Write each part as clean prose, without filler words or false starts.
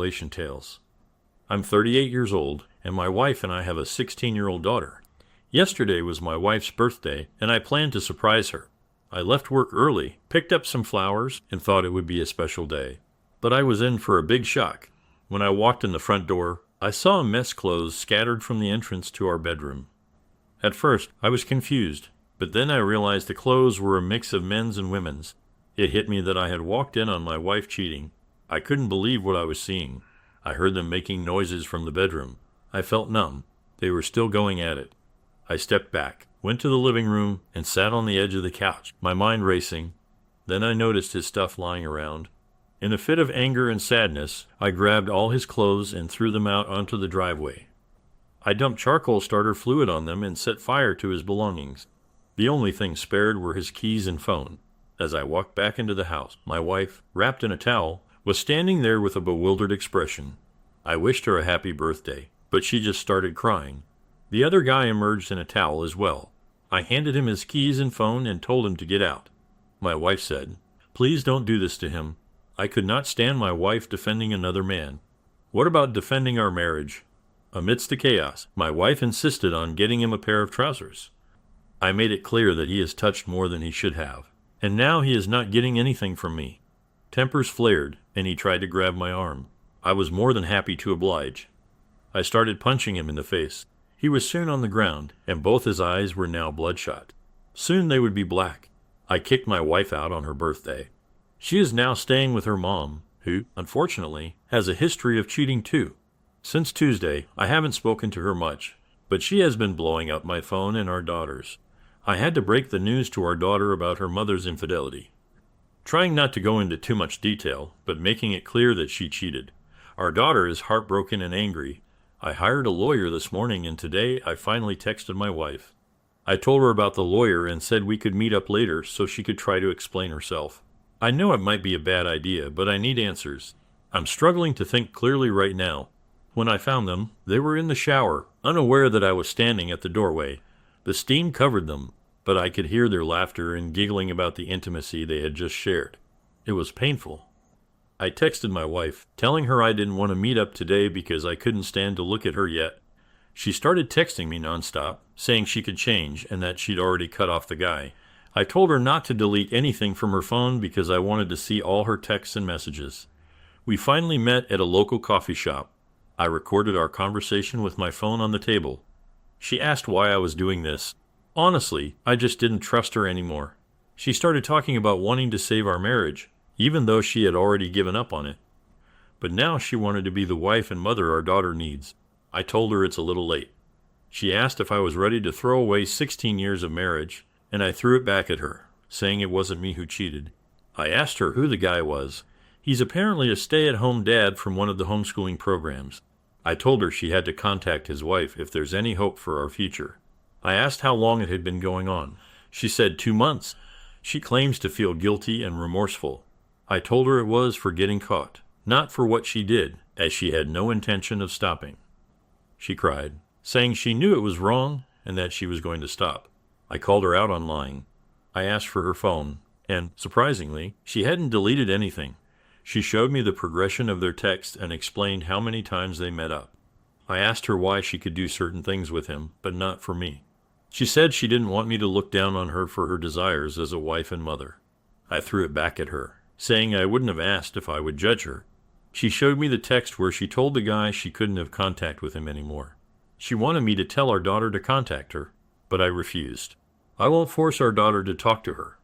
graduation tales. I'm 38 years old, and my wife and I have a 16-year-old daughter. Yesterday was my wife's birthday, and I planned to surprise her. I left work early, picked up some flowers, and thought it would be a special day. But I was in for a big shock. When I walked in the front door, I saw mess clothes scattered from the entrance to our bedroom. At first, I was confused, but then I realized the clothes were a mix of men's and women's. It hit me that I had walked in on my wife cheating. I couldn't believe what I was seeing. I heard them making noises from the bedroom. I felt numb. They were still going at it. I stepped back, went to the living room, and sat on the edge of the couch, my mind racing. Then I noticed his stuff lying around. In a fit of anger and sadness, I grabbed all his clothes and threw them out onto the driveway. I dumped charcoal starter fluid on them and set fire to his belongings. The only things spared were his keys and phone. As I walked back into the house, my wife, wrapped in a towel, was standing there with a bewildered expression. I wished her a happy birthday, but she just started crying. The other guy emerged in a towel as well. I handed him his keys and phone and told him to get out. My wife said, "Please don't do this to him." I could not stand my wife defending another man. What about defending our marriage? Amidst the chaos, my wife insisted on getting him a pair of trousers. I made it clear that he has touched more than he should have, and now he is not getting anything from me. Tempers flared, and he tried to grab my arm. I was more than happy to oblige. I started punching him in the face. He was soon on the ground, and both his eyes were now bloodshot. Soon they would be black. I kicked my wife out on her birthday. She is now staying with her mom, who, unfortunately, has a history of cheating too. Since Tuesday, I haven't spoken to her much, but she has been blowing up my phone and our daughters. I had to break the news to our daughter about her mother's infidelity. Trying not to go into too much detail, but making it clear that she cheated. Our daughter is heartbroken and angry. I hired a lawyer this morning, and today I finally texted my wife. I told her about the lawyer and said we could meet up later so she could try to explain herself. I know it might be a bad idea, but I need answers. I'm struggling to think clearly right now. When I found them, they were in the shower, unaware that I was standing at the doorway. The steam covered them, but I could hear their laughter and giggling about the intimacy they had just shared. It was painful. I texted my wife, telling her I didn't want to meet up today because I couldn't stand to look at her yet. She started texting me nonstop, saying she could change and that she'd already cut off the guy. I told her not to delete anything from her phone because I wanted to see all her texts and messages. We finally met at a local coffee shop. I recorded our conversation with my phone on the table. She asked why I was doing this. Honestly, I just didn't trust her anymore. She started talking about wanting to save our marriage, even though she had already given up on it. But now she wanted to be the wife and mother our daughter needs. I told her it's a little late. She asked if I was ready to throw away 16 years of marriage, and I threw it back at her, saying it wasn't me who cheated. I asked her who the guy was. He's apparently a stay-at-home dad from one of the homeschooling programs. I told her she had to contact his wife if there's any hope for our future. I asked how long it had been going on. She said 2 months. She claims to feel guilty and remorseful. I told her it was for getting caught, not for what she did, as she had no intention of stopping. She cried, saying she knew it was wrong and that she was going to stop. I called her out on lying. I asked for her phone, and, surprisingly, she hadn't deleted anything. She showed me the progression of their texts and explained how many times they met up. I asked her why she could do certain things with him, but not for me. She said she didn't want me to look down on her for her desires as a wife and mother. I threw it back at her, saying I wouldn't have asked if I would judge her. She showed me the text where she told the guy she couldn't have contact with him anymore. She wanted me to tell our daughter to contact her, but I refused. I won't force our daughter to talk to her.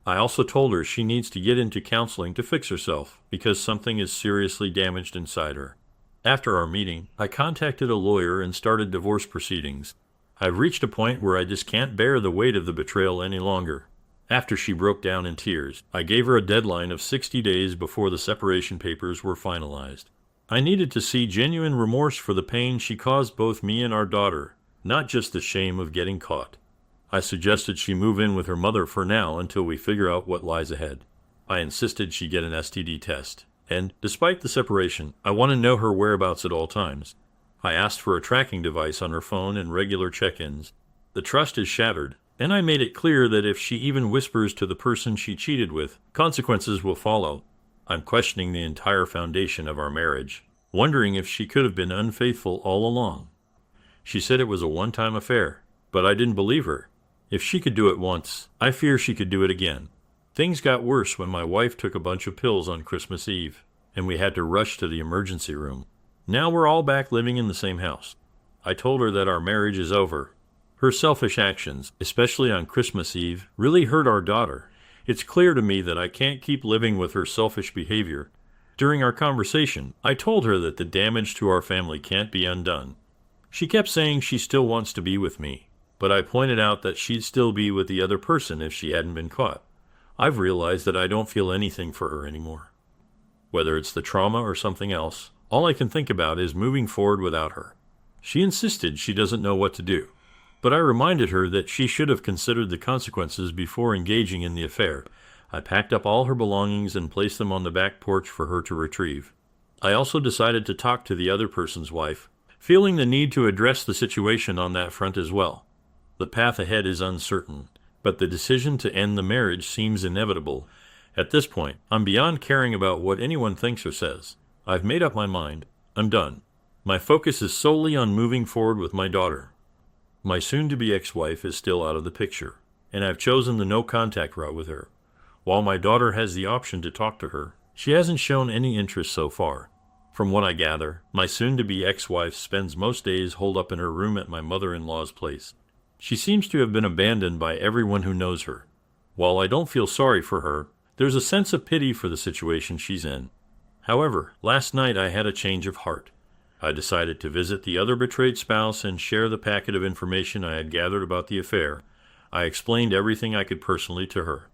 I also told her she needs to get into counseling to fix herself because something is seriously damaged inside her. After our meeting, I contacted a lawyer and started divorce proceedings. I've reached a point where I just can't bear the weight of the betrayal any longer. After she broke down in tears, I gave her a deadline of 60 days before the separation papers were finalized. I needed to see genuine remorse for the pain she caused both me and our daughter, not just the shame of getting caught. I suggested she move in with her mother for now until we figure out what lies ahead. I insisted she get an STD test, and, despite the separation, I want to know her whereabouts at all times. I asked for a tracking device on her phone and regular check-ins. The trust is shattered, and I made it clear that if she even whispers to the person she cheated with, consequences will follow. I'm questioning the entire foundation of our marriage. wondering if she could have been unfaithful all along. She said it was a one-time affair, but I didn't believe her. If she could do it once, I fear she could do it again. Things got worse when my wife took a bunch of pills on Christmas Eve, and we had to rush to the emergency room. Now we're all back living in the same house. I told her that our marriage is over. Her selfish actions, especially on Christmas Eve, really hurt our daughter. It's clear to me that I can't keep living with her selfish behavior. During our conversation, I told her that the damage to our family can't be undone. She kept saying she still wants to be with me, but I pointed out that she'd still be with the other person if she hadn't been caught. I've realized that I don't feel anything for her anymore. Whether it's the trauma or something else, all I can think about is moving forward without her. She insisted she doesn't know what to do, but I reminded her that she should have considered the consequences before engaging in the affair. I packed up all her belongings and placed them on the back porch for her to retrieve. I also decided to talk to the other person's wife, feeling the need to address the situation on that front as well. The path ahead is uncertain, but the decision to end the marriage seems inevitable. At this point, I'm beyond caring about what anyone thinks or says. I've made up my mind. I'm done. My focus is solely on moving forward with my daughter. My soon-to-be ex-wife is still out of the picture, and I've chosen the no-contact route with her. While my daughter has the option to talk to her, she hasn't shown any interest so far. From what I gather, my soon-to-be ex-wife spends most days holed up in her room at my mother-in-law's place. She seems to have been abandoned by everyone who knows her. While I don't feel sorry for her, there's a sense of pity for the situation she's in. However, last night I had a change of heart. I decided to visit the other betrayed spouse and share the packet of information I had gathered about the affair. I explained everything I could personally to her.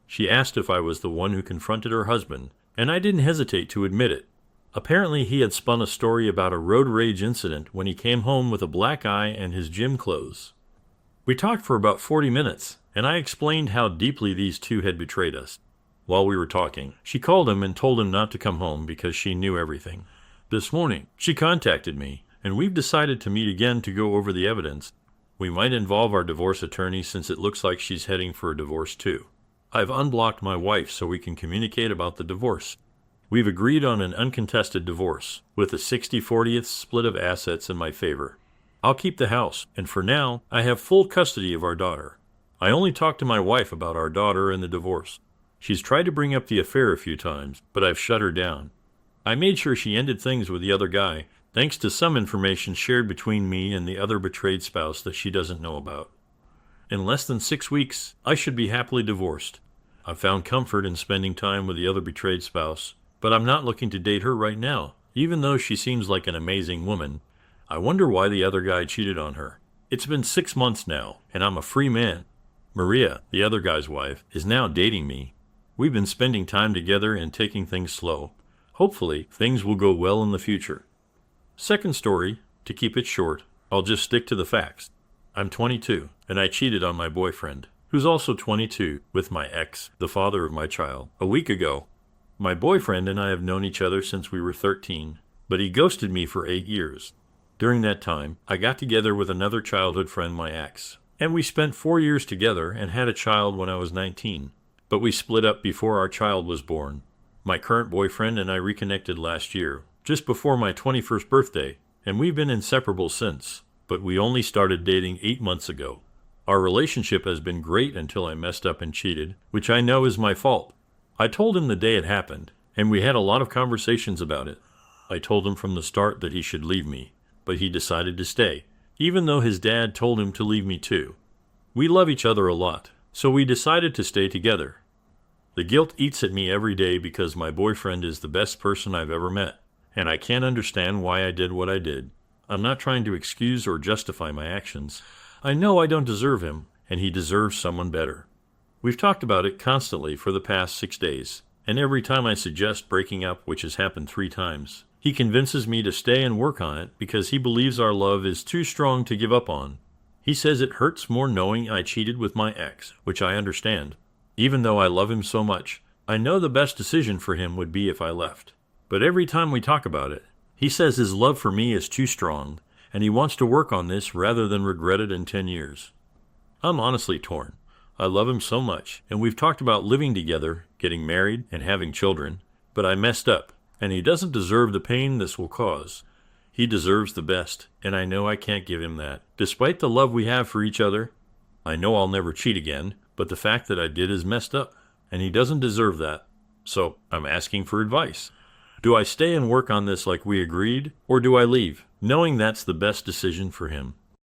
She asked if I was the one who confronted her husband, and I didn't hesitate to admit it. Apparently he had spun a story about a road rage incident when he came home with a black eye and his gym clothes. We talked for about 40 minutes, and I explained how deeply these two had betrayed us. While we were talking, she called him and told him not to come home because she knew everything. This morning, she contacted me, and we've decided to meet again to go over the evidence. We might involve our divorce attorney since it looks like she's heading for a divorce too. I've unblocked my wife so we can communicate about the divorce. We've agreed on an uncontested divorce, with a 60-40th split of assets in my favor. I'll keep the house, and for now, I have full custody of our daughter. I only talked to my wife about our daughter and the divorce. She's tried to bring up the affair a few times, but I've shut her down. I made sure she ended things with the other guy, thanks to some information shared between me and the other betrayed spouse that she doesn't know about. In less than 6 weeks, I should be happily divorced. I've found comfort in spending time with the other betrayed spouse, but I'm not looking to date her right now, even though she seems like an amazing woman. I wonder why the other guy cheated on her. It's been 6 months now, and I'm a free man. Maria, the other guy's wife, is now dating me. We've been spending time together and taking things slow. Hopefully, things will go well in the future. Second story, to keep it short, I'll just stick to the facts. I'm 22, and I cheated on my boyfriend, who's also 22, with my ex, the father of my child, a week ago. My boyfriend and I have known each other since we were 13, but he ghosted me for 8 years. During that time, I got together with another childhood friend, my ex, and we spent 4 years together and had a child when I was 19, but we split up before our child was born. My current boyfriend and I reconnected last year, just before my 21st birthday, and we've been inseparable since, but we only started dating 8 months ago. Our relationship has been great until I messed up and cheated, which I know is my fault. I told him the day it happened, and we had a lot of conversations about it. I told him from the start that he should leave me, but he decided to stay, even though his dad told him to leave me too. We love each other a lot, so we decided to stay together. The guilt eats at me every day because my boyfriend is the best person I've ever met, and I can't understand why I did what I did. I'm not trying to excuse or justify my actions. I know I don't deserve him, and he deserves someone better. We've talked about it constantly for the past 6 days, and every time I suggest breaking up, which has happened 3 times, he convinces me to stay and work on it because he believes our love is too strong to give up on. He says it hurts more knowing I cheated with my ex, which I understand. Even though I love him so much, I know the best decision for him would be if I left. But every time we talk about it, he says his love for me is too strong, and he wants to work on this rather than regret it in 10 years. I'm honestly torn. I love him so much, and we've talked about living together, getting married, and having children, but I messed up. and he doesn't deserve the pain this will cause. He deserves the best, and I know I can't give him that. Despite the love we have for each other, I know I'll never cheat again, but the fact that I did is messed up, and he doesn't deserve that. So I'm asking for advice. Do I stay and work on this like we agreed, or do I leave, knowing that's the best decision for him?